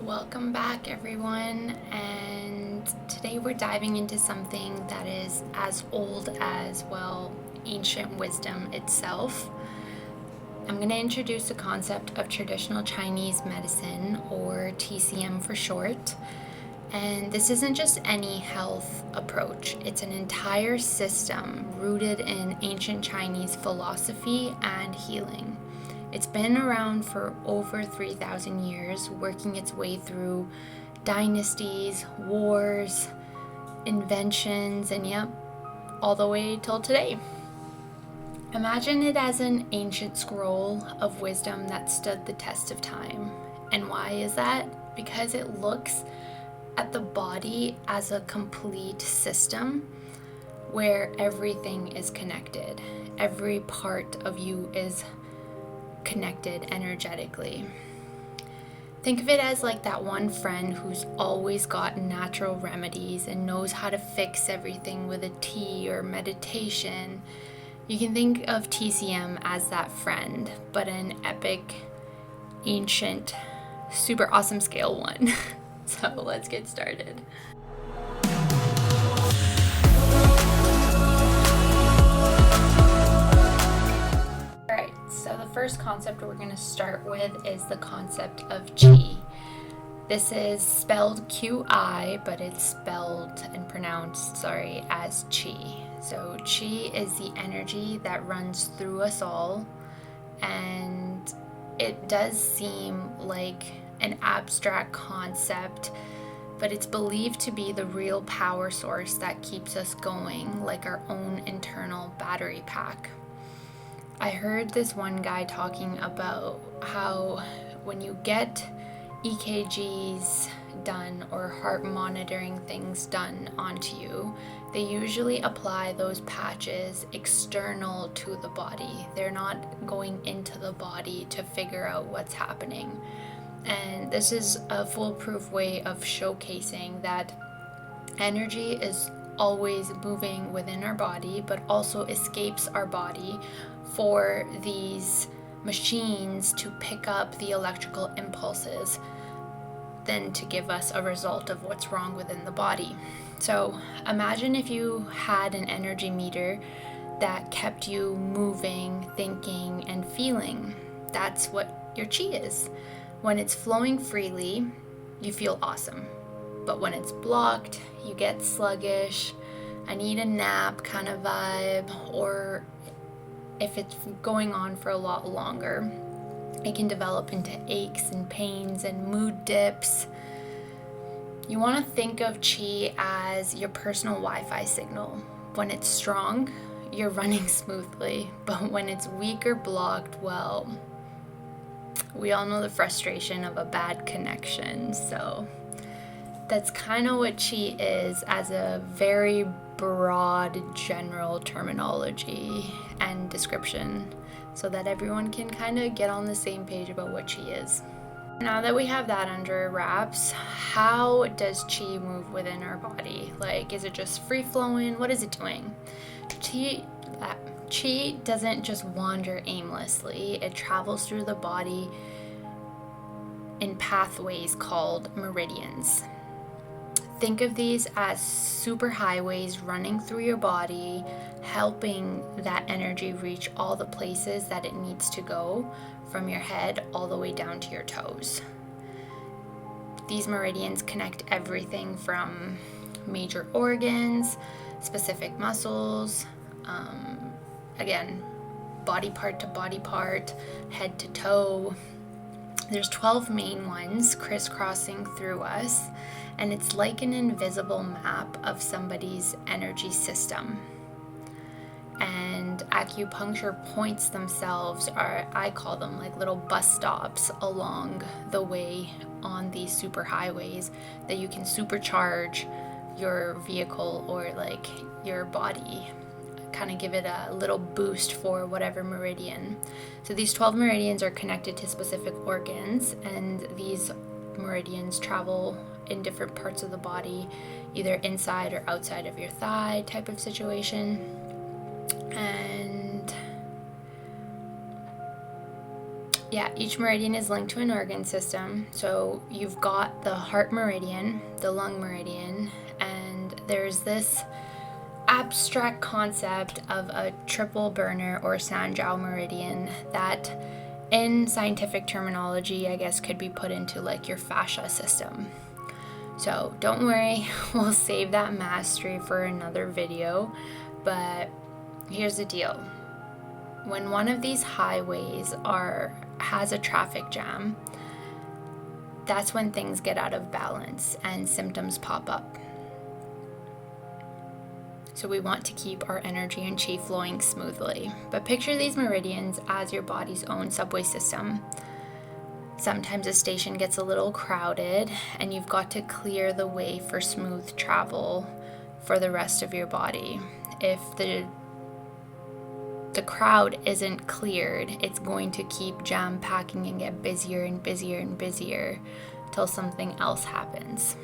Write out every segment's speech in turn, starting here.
Welcome back, everyone, and today we're diving into something that is as old as, well, ancient wisdom itself. I'm going to introduce the concept of traditional Chinese medicine, or TCM for short. And this isn't just any health approach, it's an entire system rooted in ancient Chinese philosophy and healing. It's been around for over 3,000 years, working its way through dynasties, wars, inventions, and all the way till today. Imagine it as an ancient scroll of wisdom that stood the test of time. And why is that? Because it looks at the body as a complete system where everything is connected. Every part of you is connected energetically. Think of it as like that one friend who's always got natural remedies and knows how to fix everything with a tea or meditation. You can think of TCM as that friend, but an epic, ancient, super awesome scale one. So let's get started. So the first concept we're going to start with is the concept of Qi. This is spelled Qi, but it's spelled and pronounced, as Qi. So Qi is the energy that runs through us all, and it does seem like an abstract concept, but it's believed to be the real power source that keeps us going, like our own internal battery pack. I heard this one guy talking about how when you get EKGs done or heart monitoring things done onto you, they usually apply those patches external to the body. They're not going into the body to figure out what's happening. And this is a foolproof way of showcasing that energy is always moving within our body, but also escapes our body for these machines to pick up the electrical impulses, then to give us a result of what's wrong within the body. So imagine if you had an energy meter that kept you moving, thinking, and feeling. That's what your Qi is. When it's flowing freely, you feel awesome. But when it's blocked, you get sluggish, I need a nap kind of vibe, or if it's going on for a lot longer, it can develop into aches and pains and mood dips. You want to think of Qi as your personal Wi-Fi signal. When it's strong, you're running smoothly, but when it's weak or blocked, well, we all know the frustration of a bad connection. So that's kind of what Qi is as a very broad general terminology and description, so that everyone can kind of get on the same page about what Qi is. Now that we have that under wraps, how does Qi move within our body? Like, is it just free flowing? What is it doing? Qi doesn't just wander aimlessly. It travels through the body in pathways called meridians. Think of these as superhighways running through your body, helping that energy reach all the places that it needs to go, from your head all the way down to your toes. These meridians connect everything from major organs, specific muscles, again, body part to body part, head to toe. There's 12 main ones crisscrossing through us, and it's like an invisible map of somebody's energy system. And acupuncture points themselves are, I call them like little bus stops along the way on these superhighways that you can supercharge your vehicle or like your body, kind of give it a little boost for whatever meridian. So these 12 meridians are connected to specific organs, and these meridians travel in different parts of the body, either inside or outside of your thigh type of situation. And Yeah, each meridian is linked to an organ system. So you've got the heart meridian, the lung meridian, and there's this abstract concept of a triple burner or Sanjiao meridian that in scientific terminology, I guess, could be put into like your fascia system. So don't worry, we'll save that mastery for another video, but here's the deal. When one of these highways has a traffic jam, that's when things get out of balance and symptoms pop up. So we want to keep our energy and chi flowing smoothly. But picture these meridians as your body's own subway system. Sometimes a station gets a little crowded and you've got to clear the way for smooth travel for the rest of your body. If the crowd isn't cleared, it's going to keep jam packing and get busier and busier and busier till something else happens.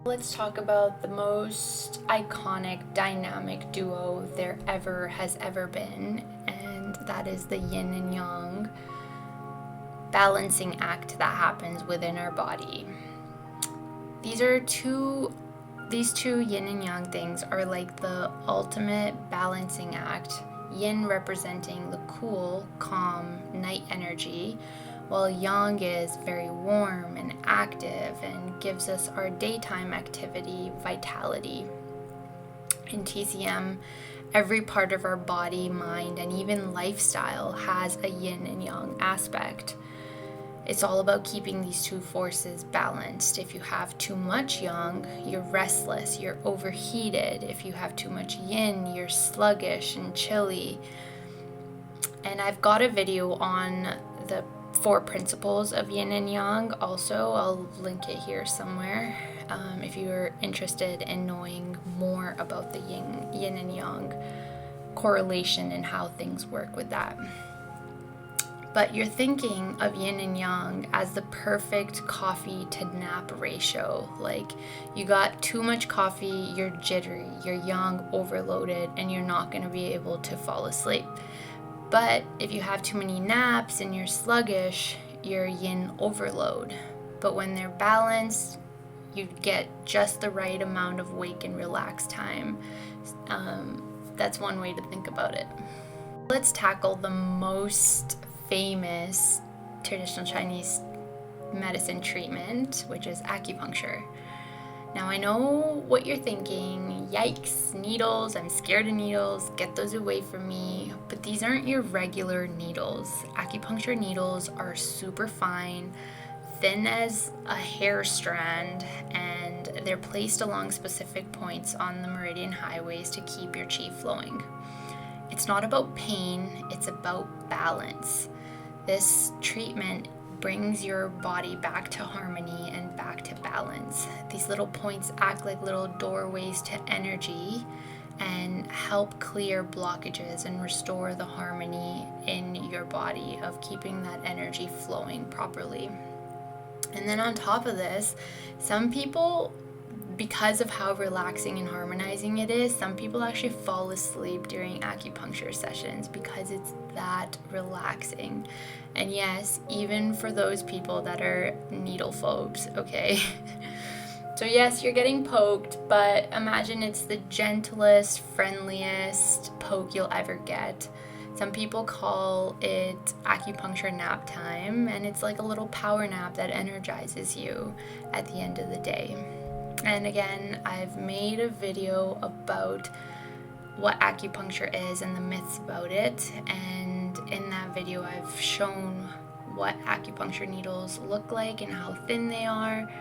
Let's talk about the most iconic dynamic duo there has ever been, and that is the yin and yang balancing act that happens within our body. These two yin and yang things are like the ultimate balancing act. Yin representing the cool, calm night energy, while yang is very warm and active and gives us our daytime activity, vitality. In TCM, every part of our body, mind, and even lifestyle has a yin and yang aspect. It's all about keeping these two forces balanced. If you have too much yang, you're restless, you're overheated. If you have too much yin, you're sluggish and chilly. And I've got a video on the 4 principles of yin and yang also. I'll link it here somewhere if you're interested in knowing more about the yin and yang correlation and how things work with that. But you're thinking of yin and yang as the perfect coffee to nap ratio. Like, you got too much coffee, you're jittery, you're yang overloaded, and you're not going to be able to fall asleep. But if you have too many naps and you're sluggish, you're yin overload. But when they're balanced, you get just the right amount of wake and relax time. That's one way to think about it. Let's tackle the most famous traditional Chinese medicine treatment, which is acupuncture. Now, I know what you're thinking. Yikes, needles, I'm scared of needles, get those away from me. But these aren't your regular needles. Acupuncture needles are super fine, thin as a hair strand, and they're placed along specific points on the meridian highways to keep your chi flowing. It's not about pain, it's about balance. This treatment brings your body back to harmony and back to balance. These little points act like little doorways to energy and help clear blockages and restore the harmony in your body of keeping that energy flowing properly. And then on top of this, some people, because of how relaxing and harmonizing it is, some people actually fall asleep during acupuncture sessions because it's that relaxing. And yes, even for those people that are needle phobes, okay? So yes, you're getting poked, but imagine it's the gentlest, friendliest poke you'll ever get. Some people call it acupuncture nap time, and it's like a little power nap that energizes you at the end of the day. And again, I've made a video about what acupuncture is and the myths about it, and in that video I've shown what acupuncture needles look like and how thin they are,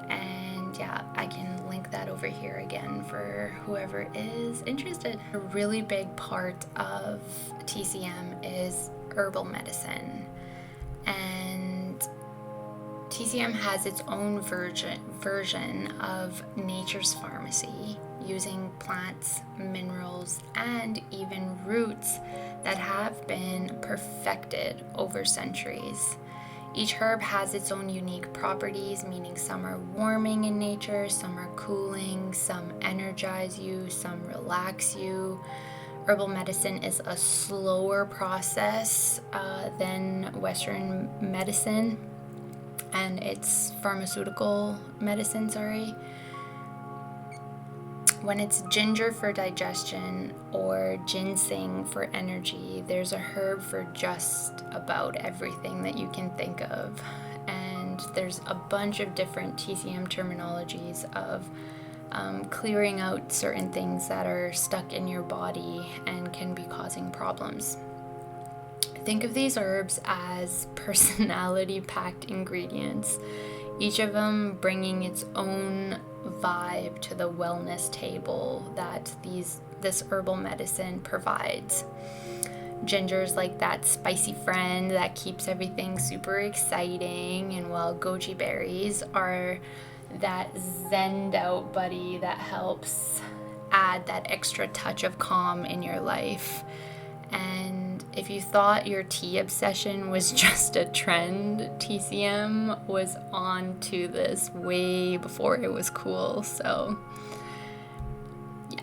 and yeah, I can link that over here again for whoever is interested. A really big part of TCM is herbal medicine, and TCM has its own version of nature's pharmacy, using plants, minerals, and even roots that have been perfected over centuries. Each herb has its own unique properties, meaning some are warming in nature, some are cooling, some energize you, some relax you. herbal medicine is a slower process than Western medicine, and it's pharmaceutical medicine, When it's ginger for digestion or ginseng for energy, there's a herb for just about everything that you can think of. And there's a bunch of different TCM terminologies of clearing out certain things that are stuck in your body and can be causing problems. Think of these herbs as personality-packed ingredients, each of them bringing its own vibe to the wellness table that this herbal medicine provides. Ginger's like that spicy friend that keeps everything super exciting, and while goji berries are that zened out buddy that helps add that extra touch of calm in your life. And if you thought your tea obsession was just a trend, TCM was on to this way before it was cool. So yeah.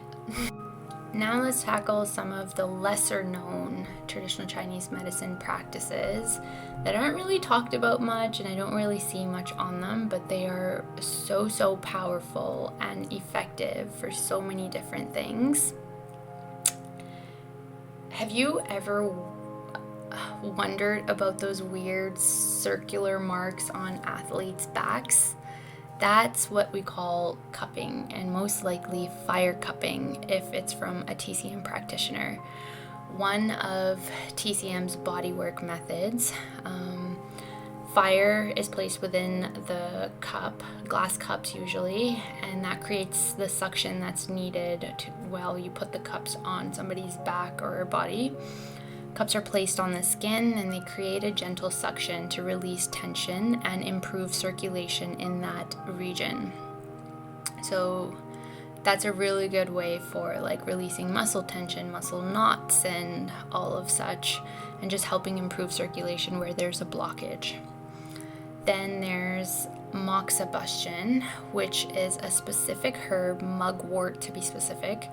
Now let's tackle some of the lesser known traditional Chinese medicine practices that aren't really talked about much, and I don't really see much on them, but they are so powerful and effective for so many different things. Have you ever wondered about those weird circular marks on athletes' backs? That's what we call cupping, and most likely fire cupping if it's from a TCM practitioner. One of TCM's bodywork methods. Fire is placed within the cup, glass cups usually, and that creates the suction that's needed while you put the cups on somebody's back or body. Cups are placed on the skin and they create a gentle suction to release tension and improve circulation in that region. So that's a really good way for like releasing muscle tension, muscle knots, and all of such, and just helping improve circulation where there's a blockage. Then there's Moxibustion, which is a specific herb, mugwort to be specific,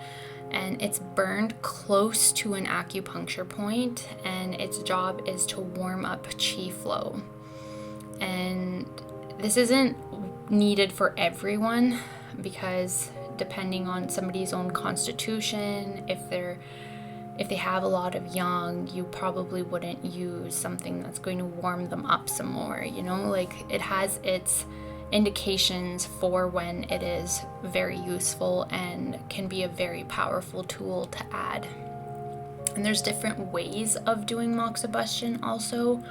and it's burned close to an acupuncture point, and its job is to warm up qi flow. And this isn't needed for everyone, because depending on somebody's own constitution, if they have a lot of yang, you probably wouldn't use something that's going to warm them up some more, like it has its indications for when it is very useful and can be a very powerful tool to add. And there's different ways of doing Moxibustion also,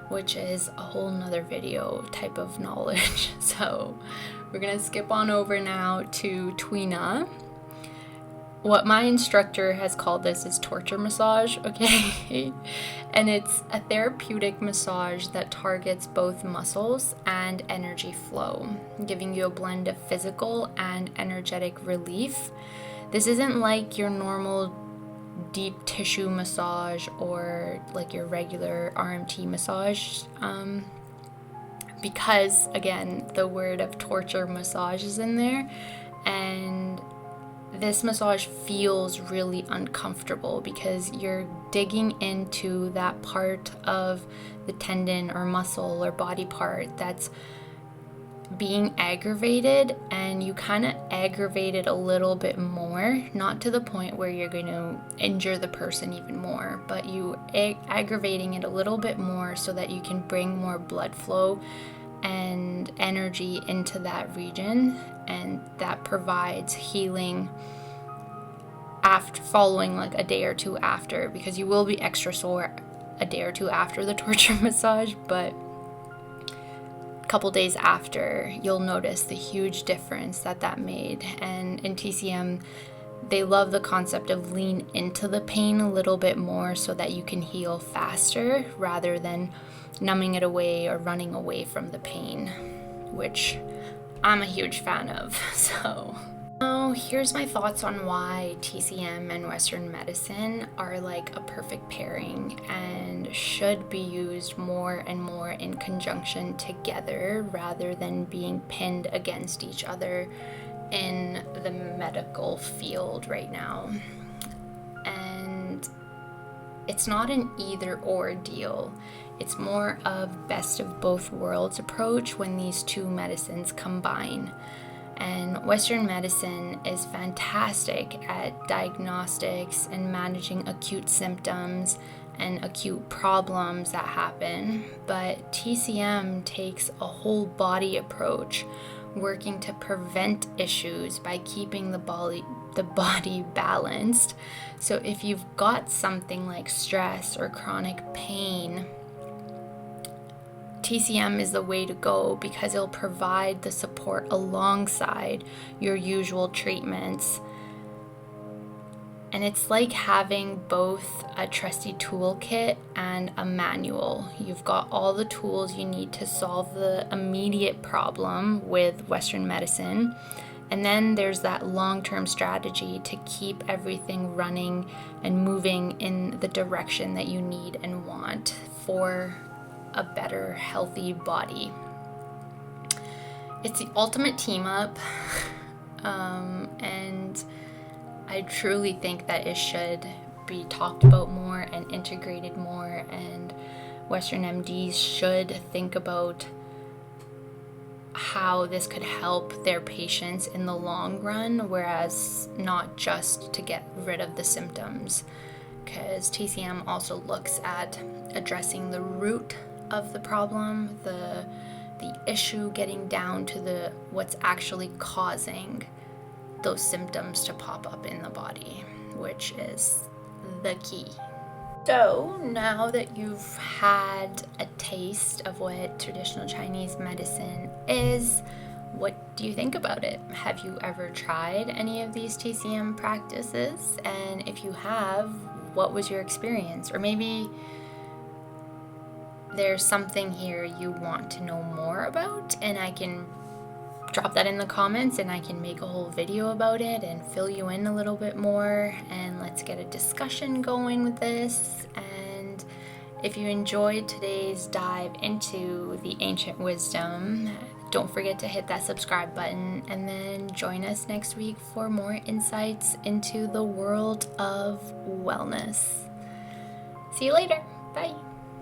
which is a whole nother video type of knowledge. So we're gonna skip on over now to Tuina. What my instructor has called this is torture massage, okay? And it's a therapeutic massage that targets both muscles and energy flow, giving you a blend of physical and energetic relief. This isn't like your normal deep tissue massage or like your regular RMT massage, because again, the word of torture massage is in there, and this massage feels really uncomfortable because you're digging into that part of the tendon or muscle or body part that's being aggravated, and you kind of aggravate it a little bit more, not to the point where you're going to injure the person even more, but you aggravating it a little bit more so that you can bring more blood flow and energy into that region, and that provides healing after, following like a day or two after, because you will be extra sore a day or two after the torture massage, but a couple days after you'll notice the huge difference that made. And in TCM they love the concept of lean into the pain a little bit more so that you can heal faster rather than numbing it away or running away from the pain, which I'm a huge fan of. So now here's my thoughts on why TCM and Western medicine are like a perfect pairing and should be used more and more in conjunction together rather than being pinned against each other in the medical field right now. And it's not an either or deal. It's more of best of both worlds approach when these two medicines combine. And Western medicine is fantastic at diagnostics and managing acute symptoms and acute problems that happen, but TCM takes a whole body approach, working to prevent issues by keeping the body balanced. So if you've got something like stress or chronic pain, TCM is the way to go because it'll provide the support alongside your usual treatments. And it's like having both a trusty toolkit and a manual. You've got all the tools you need to solve the immediate problem with Western medicine. And then there's that long-term strategy to keep everything running and moving in the direction that you need and want for a better, healthy body. It's the ultimate team up, and I truly think that it should be talked about more and integrated more, and Western MDs should think about how this could help their patients in the long run, whereas not just to get rid of the symptoms, because TCM also looks at addressing the root of the problem, the issue, getting down to what's actually causing those symptoms to pop up in the body, which is the key. So now that you've had a taste of what traditional Chinese medicine is, what do you think about it? Have you ever tried any of these TCM practices? And if you have, what was your experience? Or maybe there's something here you want to know more about, and I can drop that in the comments and I can make a whole video about it and fill you in a little bit more, and let's get a discussion going with this. And if you enjoyed today's dive into the ancient wisdom, don't forget to hit that subscribe button and then join us next week for more insights into the world of wellness. See you later. Bye.